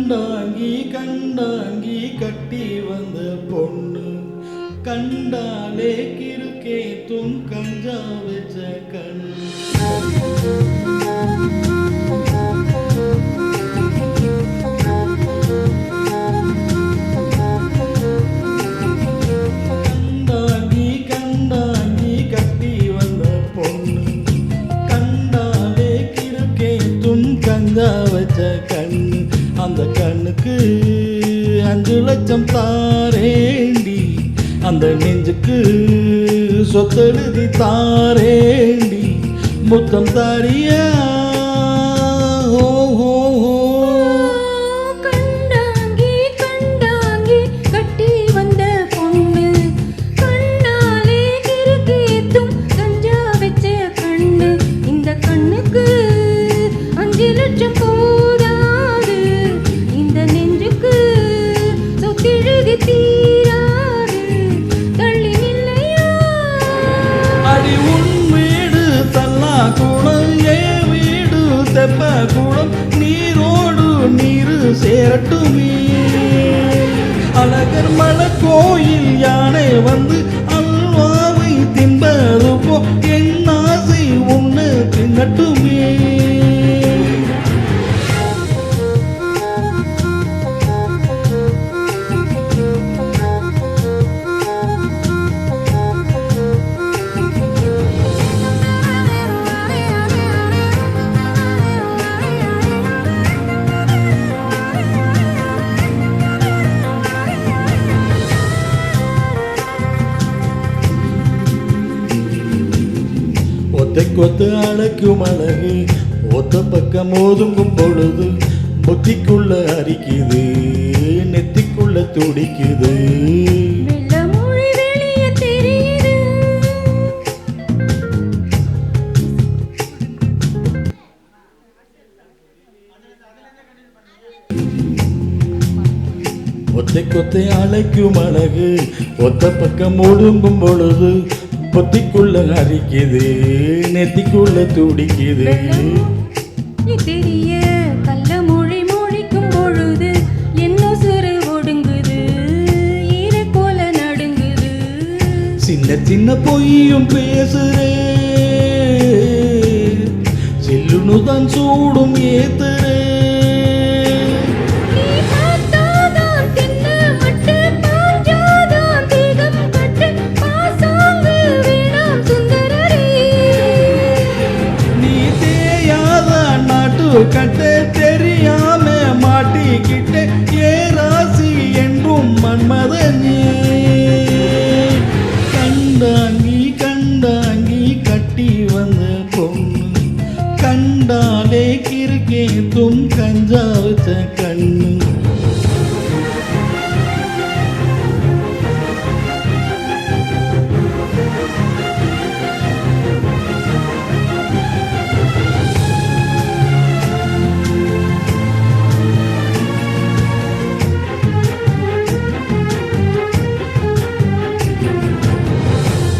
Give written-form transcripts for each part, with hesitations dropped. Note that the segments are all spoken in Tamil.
கண்டாங்கி கண்டாங்கி கட்டி வந்த பொண்ணு கண்டாலே கிறுக்கேத்தும் கஞ்சா வச்ச கண்ணு. கண்டாங்கி கண்டாங்கி கட்டி வந்த பொண்ணு கண்டாலே கிறுக்கேத்தும் கஞ்சா வச்ச கண்ணு. அந்த கண்ணுக்கு 5 லட்சம் தாரேண்டி, அந்த நெஞ்சுக்கு சொத்தெழுதி தாரேண்டி, முத்தம் தாரியா? கண்டாங்கி கண்டாங்கி கட்டி வந்த பொண்ணு கண்ணாலே கிறுக்கேத்தும் கஞ்சா வச்ச கண்ணு. இந்த கண்ணுக்கு 5 லட்சம் போதாது, இந்த நெஞ்சுக்கு சொத்தெழுதி தீராது. தள்ளி நில்லையா? அடி உன் வீடு தல்லா குளம், ஏ வீடு தெப்ப குளம், நீரோடு நீரு சேரட்டுமே. அழகர் மலை கோயில் யானை வந்து அல்வாவை தின்பது போ என் ஆசை உன்னை தின்னட்டுமே. ஒத்தை கொத்து அழைக்கும் அழகு, ஒத்த பக்கம் ஒதுங்கும் பொழுது புத்திக்குள்ள அரிக்குது, நெத்திக்குள்ள துடிக்குது. வெள்ளமொழி வெளியே தெரியுது. ஒத்தை கொத்தை அழைக்கும் அழகு, ஒத்த பக்கம் ஒதுங்கும் பொழுது புத்திக்குள்ள அரிக்குது, நெத்திக்குள்ள துடிக்குது. வெள்ளமொழி தெரிய கள்ள மொழி மொழிக்கும் பொழுது என்ன சிறு ஒடுங்குது, ஈர போல நடுங்குது. சின்ன சின்ன பொய்யும் பேசுறே, சில்லுன்னு தான் சூடும் ஏத்துறே. நீ பார்த்தாதான் தின்ன மட்டு, பாஞ்சாதான் தேகம் கட்டு, பாசாங்கு வேணாம் சுந்தரரே. நீ தேயாத நாட்டு கட்ட தெரியாம மாட்டிக்கிட்ட ஏ ராசி என்றும் மன்மதனே. கண்டாங்கி கண்டாங்கி கட்டி வந்த பொண்ணு கண்டாலே கிறுக்கேத்தும் கஞ்சா வச்ச கண்ணு.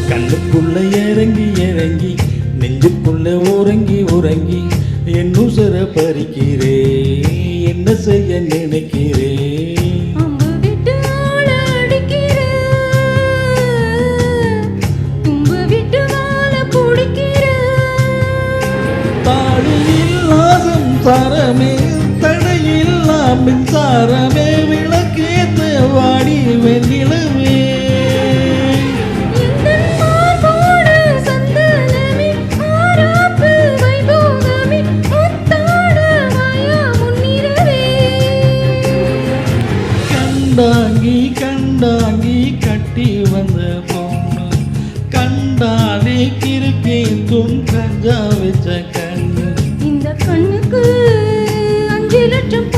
கண்ணுக்குள்ள இறங்கி இறங்கி நெஞ்சுக்குள்ள உறங்கி உறங்கி என் உசர பறிக்கிறே, என்ன செய்ய நினைக்கிறே. அம்பு விட்டு ஆள அடிக்கிற, தும்பு விட்டு வாழ பிடிக்கிற. தாடியில்லா சம்சாரமே, தடையில்லா மின்சாரமே, விளக்கேத்த வாடி வெண்ணிலவே. கண்டாங்கி கண்டாங்கி கட்டி வந்த பொண்ணு கண்டாலே கிறுக்கேத்தும் கஞ்சா வச்ச கண்ணு. இந்த கண்ணுக்கு 5 லட்சம்